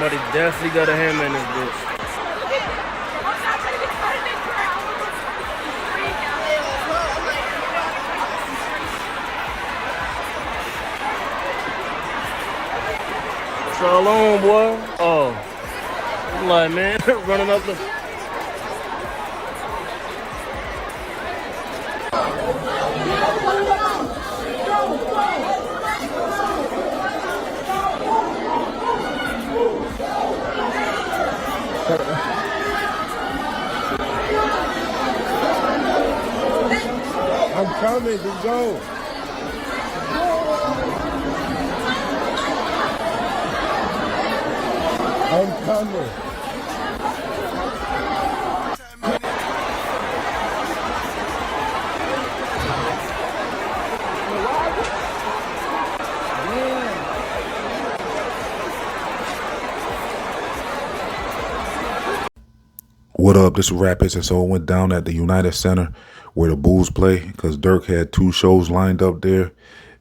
Somebody definitely got a hammer in this bitch. What's all on, boy? Oh. I'm like, man, running up the... I'm coming to go. I'm coming. What up? This is Rapids, and so it went down at the United Center where the Bulls play because Durk had 2 shows lined up there.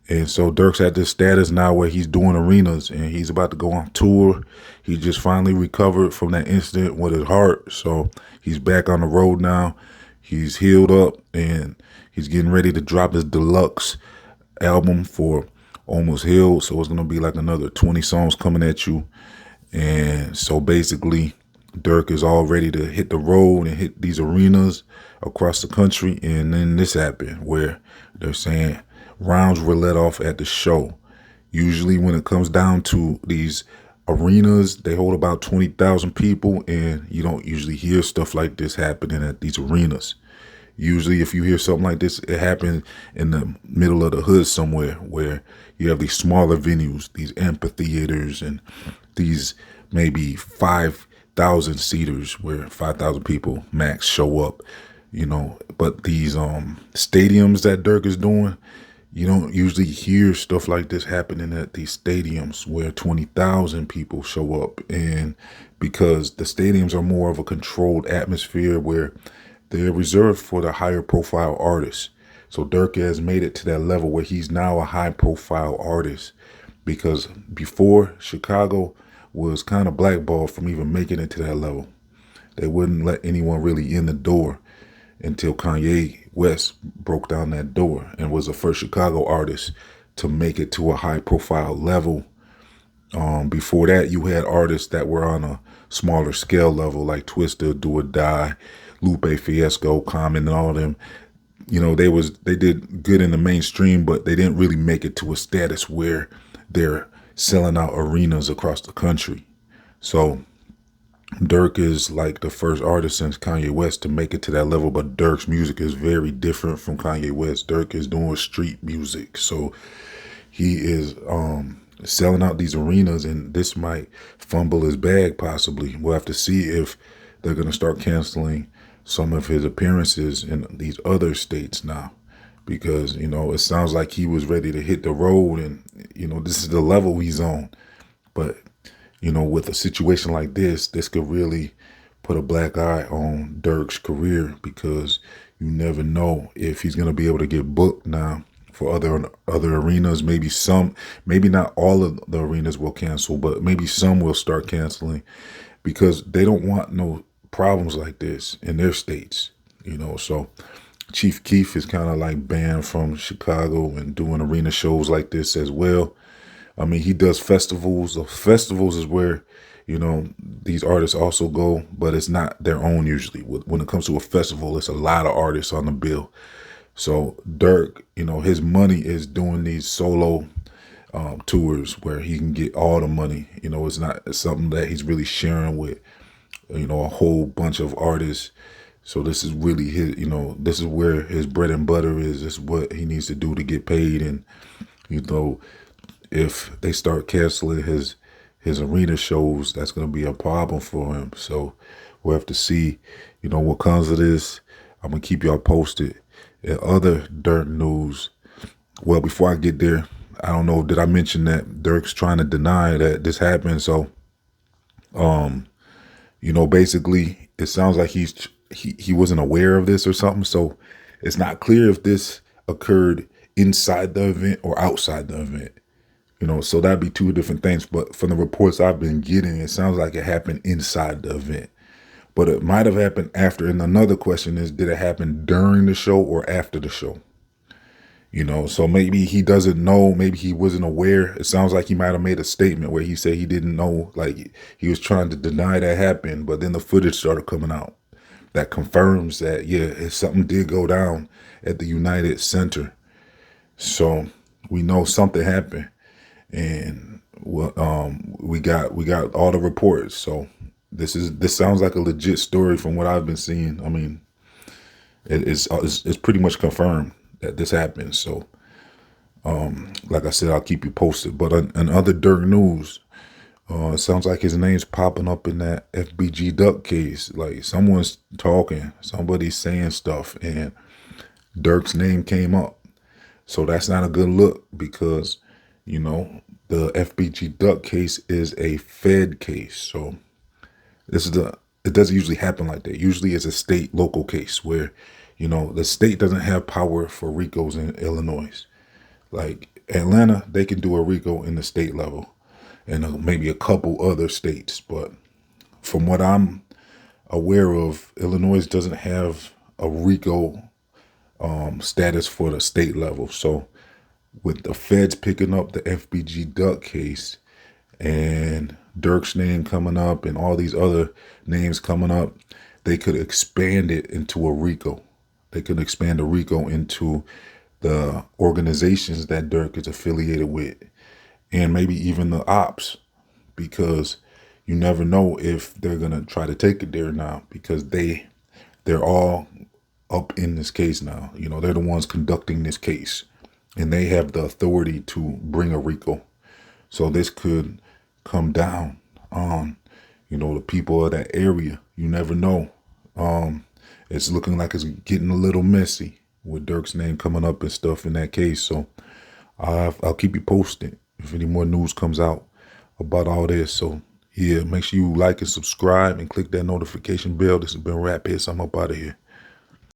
And so Durk's at this status now where he's doing arenas and he's about to go on tour. He just finally recovered from that incident with his heart. So he's back on the road now. He's healed up and he's getting ready to drop his deluxe album for Almost Healed. So it's going to be like another 20 songs coming at you. And so basically, Durk is all ready to hit the road and hit these arenas across the country. And then this happened where they're saying rounds were let off at the show. Usually when it comes down to these arenas, they hold about 20,000 people, and you don't usually hear stuff like this happening at these arenas. Usually if you hear something like this, it happens in the middle of the hood somewhere where you have these smaller venues, these amphitheaters, and these maybe 5,000 seaters where 5,000 people max show up, you know. But these stadiums that Durk is doing, you don't usually hear stuff like this happening at these stadiums where 20,000 people show up. And because the stadiums are more of a controlled atmosphere where they're reserved for the higher profile artists. So Durk has made it to that level where he's now a high profile artist, because before, Chicago was kind of blackballed from even making it to that level. They wouldn't let anyone really in the door until Kanye West broke down that door and was the first Chicago artist to make it to a high profile level. Before that, you had artists that were on a smaller scale level like Twista, Do or Die, Lupe Fiasco, Common, and all of them. You know, they did good in the mainstream, but they didn't really make it to a status where they're selling out arenas across the country. So Durk is like the first artist since Kanye West to make it to that level, but Durk's music is very different from Kanye West. Durk is doing street music, so he is selling out these arenas, and this might fumble his bag possibly. We'll have to see if they're going to start canceling some of his appearances in these other states now, because, you know, it sounds like he was ready to hit the road, and, you know, this is the level he's on. But, you know, with a situation like this could really put a black eye on Durk's career, because you never know if he's going to be able to get booked now for other arenas. Maybe not all of the arenas will cancel, but maybe some will start canceling, because they don't want no problems like this in their states, you know. So Chief Keef is kind of like banned from Chicago and doing arena shows like this as well. I mean, he does festivals. The festivals is where, you know, these artists also go, but it's not their own usually. When it comes to a festival, it's a lot of artists on the bill. So Durk, you know, his money is doing these solo tours where he can get all the money. You know, it's something that he's really sharing with, you know, a whole bunch of artists. So this is really his, you know, this is where his bread and butter is. This is what he needs to do to get paid. And, you know, if they start canceling his arena shows, that's going to be a problem for him. So we'll have to see, you know, what comes of this. I'm going to keep y'all posted. And other Durk news, well, before I get there, I don't know, did I mention that Durk's trying to deny that this happened? So, you know, basically, it sounds like he wasn't aware of this or something. So it's not clear if this occurred inside the event or outside the event. You know, so that'd be two different things. But from the reports I've been getting, it sounds like it happened inside the event. But it might have happened after. And another question is, did it happen during the show or after the show? You know, so maybe he doesn't know. Maybe he wasn't aware. It sounds like he might have made a statement where he said he didn't know. Like he was trying to deny that happened. But then the footage started coming out that confirms that, yeah, something did go down at the United Center. So we know something happened. And we got all the reports. So this sounds like a legit story from what I've been seeing. I mean, it's pretty much confirmed that this happened. So like I said, I'll keep you posted. But in other Durk news, it sounds like his name's popping up in that FBG Duck case. Like someone's talking, somebody's saying stuff, and Durk's name came up. So that's not a good look because, you know, the FBG Duck case is a Fed case. So it doesn't usually happen like that. Usually it's a state local case where, you know, the state doesn't have power for RICOs in Illinois. Like Atlanta, they can do a RICO in the state level and maybe a couple other states. But from what I'm aware of, Illinois doesn't have a RICO status for the state level. So with the feds picking up the FBG Duck case and Durk's name coming up and all these other names coming up, they could expand it into a RICO. They could expand a RICO into the organizations that Durk is affiliated with, and maybe even the ops, because you never know if they're gonna try to take it there now, because they're all up in this case now. You know, they're the ones conducting this case, and they have the authority to bring a RICO. So this could come down on, you know, the people of that area. You never know. It's looking like it's getting a little messy with Durk's name coming up and stuff in that case. So I'll keep you posted if any more news comes out about all this. So yeah, make sure you like and subscribe and click that notification bell. This has been Rap HITZ. I'm up out of here.